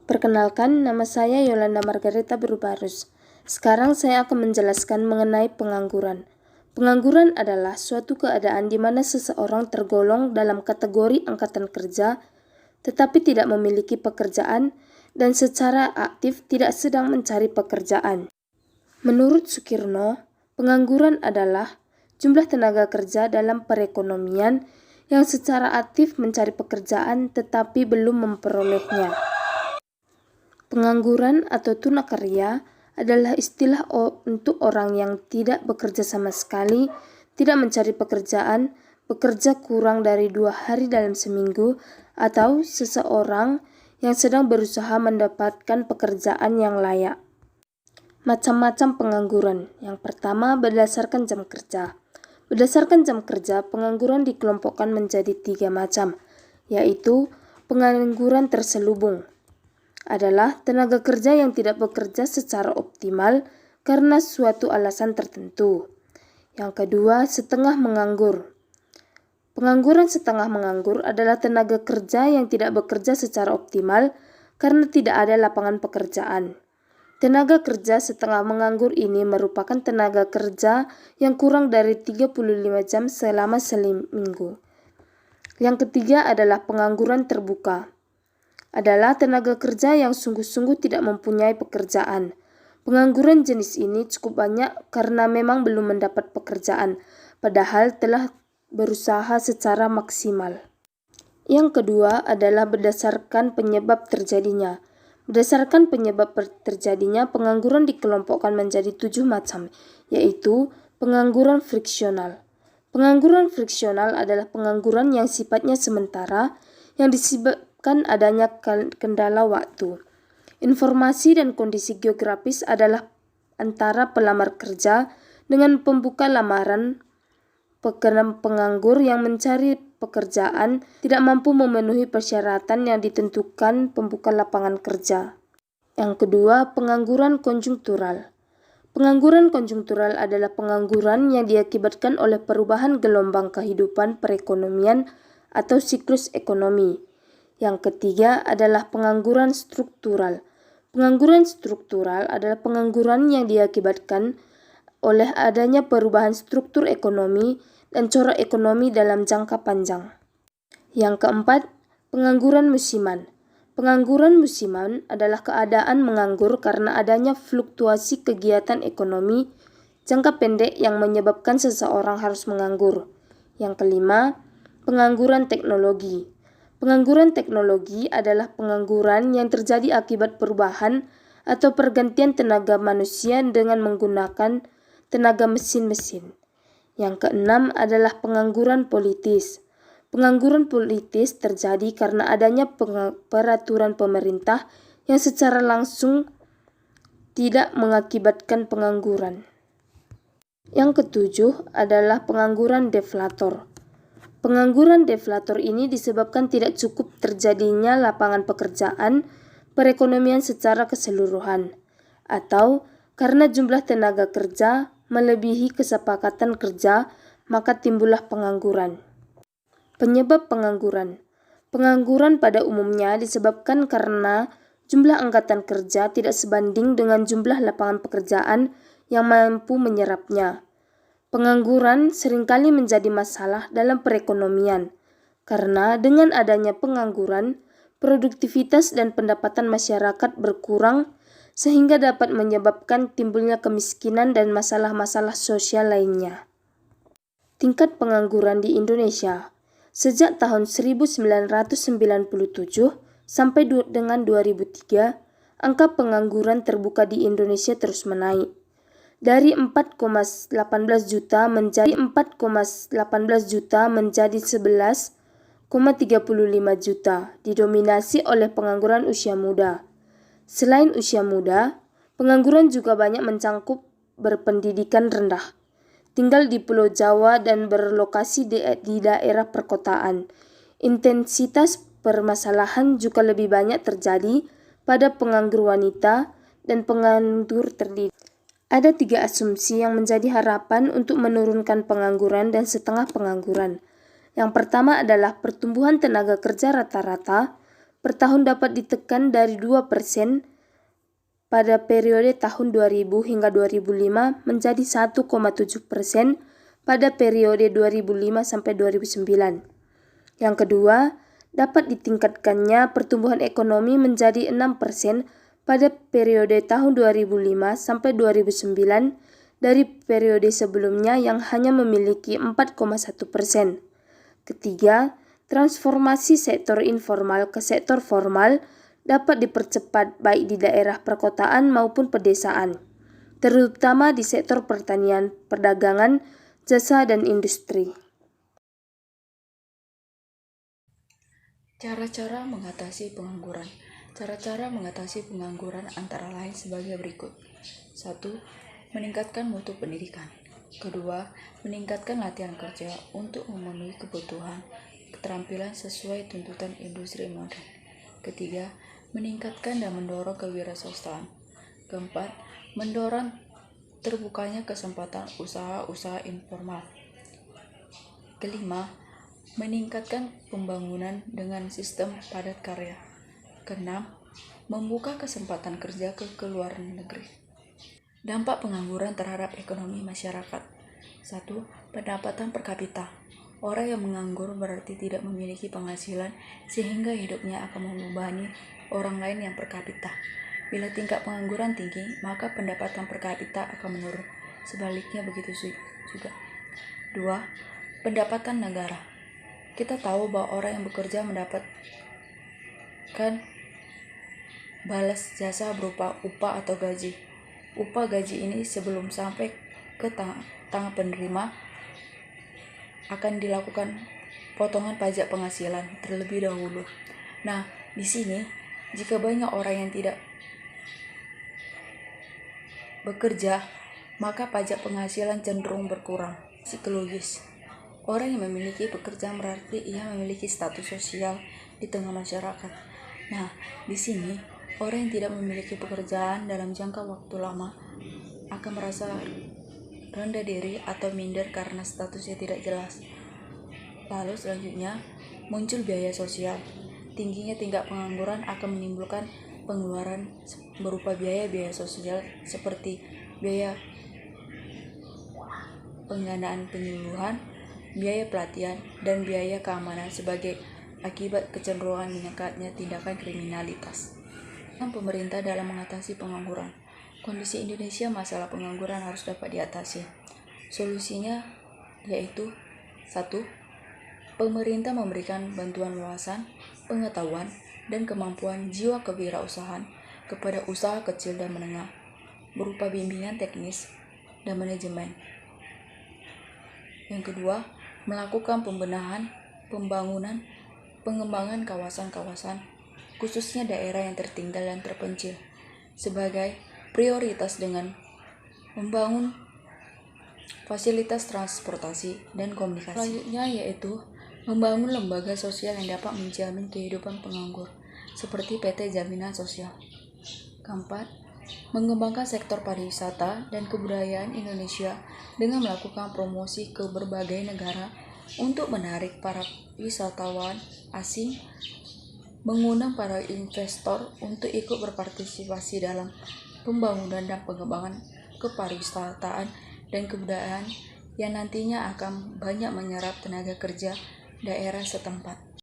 Perkenalkan, nama saya Yolanda Margareta Berubarus. Sekarang saya akan menjelaskan mengenai pengangguran. Pengangguran adalah suatu keadaan di mana seseorang tergolong dalam kategori angkatan kerja, tetapi tidak memiliki pekerjaan dan secara aktif tidak sedang mencari pekerjaan. Menurut Sukirno, pengangguran adalah jumlah tenaga kerja dalam perekonomian yang secara aktif mencari pekerjaan tetapi belum memperolehnya. Pengangguran atau tunakarya adalah istilah untuk orang yang tidak bekerja sama sekali, tidak mencari pekerjaan, bekerja kurang dari 2 hari dalam seminggu, atau seseorang yang sedang berusaha mendapatkan pekerjaan yang layak. Macam-macam pengangguran. Yang pertama, berdasarkan jam kerja. Berdasarkan jam kerja, pengangguran dikelompokkan menjadi 3 macam, yaitu pengangguran terselubung adalah tenaga kerja yang tidak bekerja secara optimal karena suatu alasan tertentu. Yang kedua, setengah menganggur. Pengangguran setengah menganggur adalah tenaga kerja yang tidak bekerja secara optimal karena tidak ada lapangan pekerjaan. Tenaga kerja setengah menganggur ini merupakan tenaga kerja yang kurang dari 35 jam selama seminggu. Yang ketiga adalah pengangguran terbuka. Adalah tenaga kerja yang sungguh-sungguh tidak mempunyai pekerjaan. Pengangguran jenis ini cukup banyak karena memang belum mendapat pekerjaan, padahal telah berusaha secara maksimal. Yang kedua adalah berdasarkan penyebab terjadinya. Berdasarkan penyebab terjadinya, pengangguran dikelompokkan menjadi 7 macam, yaitu pengangguran friksional. Pengangguran friksional adalah pengangguran yang sifatnya sementara, yang disebabkan adanya kendala waktu. Informasi dan kondisi geografis adalah antara pelamar kerja dengan pembuka lamaran. Penganggur yang mencari pekerjaan tidak mampu memenuhi persyaratan yang ditentukan pembuka lapangan kerja. Yang kedua, pengangguran konjungtural. Pengangguran konjungtural adalah pengangguran yang diakibatkan oleh perubahan gelombang kehidupan perekonomian atau siklus ekonomi. Yang ketiga adalah pengangguran struktural. Pengangguran struktural adalah pengangguran yang diakibatkan oleh adanya perubahan struktur ekonomi dan corak ekonomi dalam jangka panjang. Yang keempat, pengangguran musiman. Pengangguran musiman adalah keadaan menganggur karena adanya fluktuasi kegiatan ekonomi jangka pendek yang menyebabkan seseorang harus menganggur. Yang kelima, pengangguran teknologi. Pengangguran teknologi adalah pengangguran yang terjadi akibat perubahan atau pergantian tenaga manusia dengan menggunakan tenaga mesin-mesin. Yang keenam adalah pengangguran politis. Pengangguran politis terjadi karena adanya peraturan pemerintah yang secara langsung tidak mengakibatkan pengangguran. Yang ketujuh adalah pengangguran deflator. Pengangguran deflator ini disebabkan tidak cukup terjadinya lapangan pekerjaan perekonomian secara keseluruhan, atau karena jumlah tenaga kerja melebihi kesepakatan kerja, maka timbullah pengangguran. Penyebab pengangguran. Pengangguran pada umumnya disebabkan karena jumlah angkatan kerja tidak sebanding dengan jumlah lapangan pekerjaan yang mampu menyerapnya. Pengangguran seringkali menjadi masalah dalam perekonomian, karena dengan adanya pengangguran, produktivitas dan pendapatan masyarakat berkurang sehingga dapat menyebabkan timbulnya kemiskinan dan masalah-masalah sosial lainnya. Tingkat pengangguran di Indonesia. Sejak tahun 1997 sampai dengan 2003, angka pengangguran terbuka di Indonesia terus menaik. Dari 4,18 juta menjadi 11,35 juta, didominasi oleh pengangguran usia muda. Selain usia muda, pengangguran juga banyak mencangkup berpendidikan rendah, tinggal di Pulau Jawa dan berlokasi di daerah perkotaan. Intensitas permasalahan juga lebih banyak terjadi pada penganggur wanita dan penganggur terdidik. Ada 3 asumsi yang menjadi harapan untuk menurunkan pengangguran dan setengah pengangguran. Yang pertama adalah pertumbuhan tenaga kerja rata-rata. per tahun dapat ditekan dari 2% pada periode tahun 2000 hingga 2005 menjadi 1,7% pada periode 2005 sampai 2009. Yang kedua, dapat ditingkatkannya pertumbuhan ekonomi menjadi 6% pada periode tahun 2005 sampai 2009 dari periode sebelumnya yang hanya memiliki 4,1%. Ketiga, transformasi sektor informal ke sektor formal dapat dipercepat baik di daerah perkotaan maupun pedesaan, terutama di sektor pertanian, perdagangan, jasa, dan industri. Cara-cara mengatasi pengangguran. Cara-cara mengatasi pengangguran antara lain sebagai berikut. 1. Meningkatkan mutu pendidikan. Kedua, meningkatkan latihan kerja untuk memenuhi kebutuhan keterampilan sesuai tuntutan industri modern. Ketiga, meningkatkan dan mendorong kewirausahaan. Keempat, mendorong terbukanya kesempatan usaha-usaha informal. Kelima, meningkatkan pembangunan dengan sistem padat karya. Keenam, membuka kesempatan kerja ke luar negeri. Dampak pengangguran terhadap ekonomi masyarakat. 1. Pendapatan per kapita. Orang yang menganggur berarti tidak memiliki penghasilan sehingga hidupnya akan membebani orang lain yang per kapita. Bila tingkat pengangguran tinggi, maka pendapatan per kapita akan menurun. Sebaliknya begitu juga. 2. Pendapatan negara. Kita tahu bahwa orang yang bekerja mendapatkan balas jasa berupa upah atau gaji. Upah gaji ini sebelum sampai ke tangan penerima akan dilakukan potongan pajak penghasilan terlebih dahulu. Nah, di sini jika banyak orang yang tidak bekerja, maka pajak penghasilan cenderung berkurang. Psikologis. Orang yang memiliki pekerjaan berarti ia memiliki status sosial di tengah masyarakat. Nah, di sini orang yang tidak memiliki pekerjaan dalam jangka waktu lama akan merasa rendah diri atau minder karena statusnya tidak jelas. Lalu selanjutnya, muncul biaya sosial. Tingginya tingkat pengangguran akan menimbulkan pengeluaran berupa biaya-biaya sosial seperti biaya pendanaan penyuluhan, biaya pelatihan, dan biaya keamanan sebagai akibat kecenderungan meningkatnya tindakan kriminalitas. Pemerintah dalam mengatasi pengangguran. Kondisi Indonesia masalah pengangguran harus dapat diatasi. Solusinya yaitu 1. Pemerintah memberikan bantuan wawasan, pengetahuan, dan kemampuan jiwa kewirausahaan kepada usaha kecil dan menengah berupa bimbingan teknis dan manajemen. Yang kedua, melakukan pembenahan, pembangunan, pengembangan kawasan-kawasan, khususnya daerah yang tertinggal dan terpencil, sebagai prioritas dengan membangun fasilitas transportasi dan komunikasi. Selanjutnya yaitu membangun lembaga sosial yang dapat menjamin kehidupan penganggur, seperti PT Jaminan Sosial. Keempat, mengembangkan sektor pariwisata dan kebudayaan Indonesia dengan melakukan promosi ke berbagai negara untuk menarik para wisatawan asing, mengundang para investor untuk ikut berpartisipasi dalam pembangunan dan pengembangan kepariwisataan dan kebudayaan yang nantinya akan banyak menyerap tenaga kerja daerah setempat.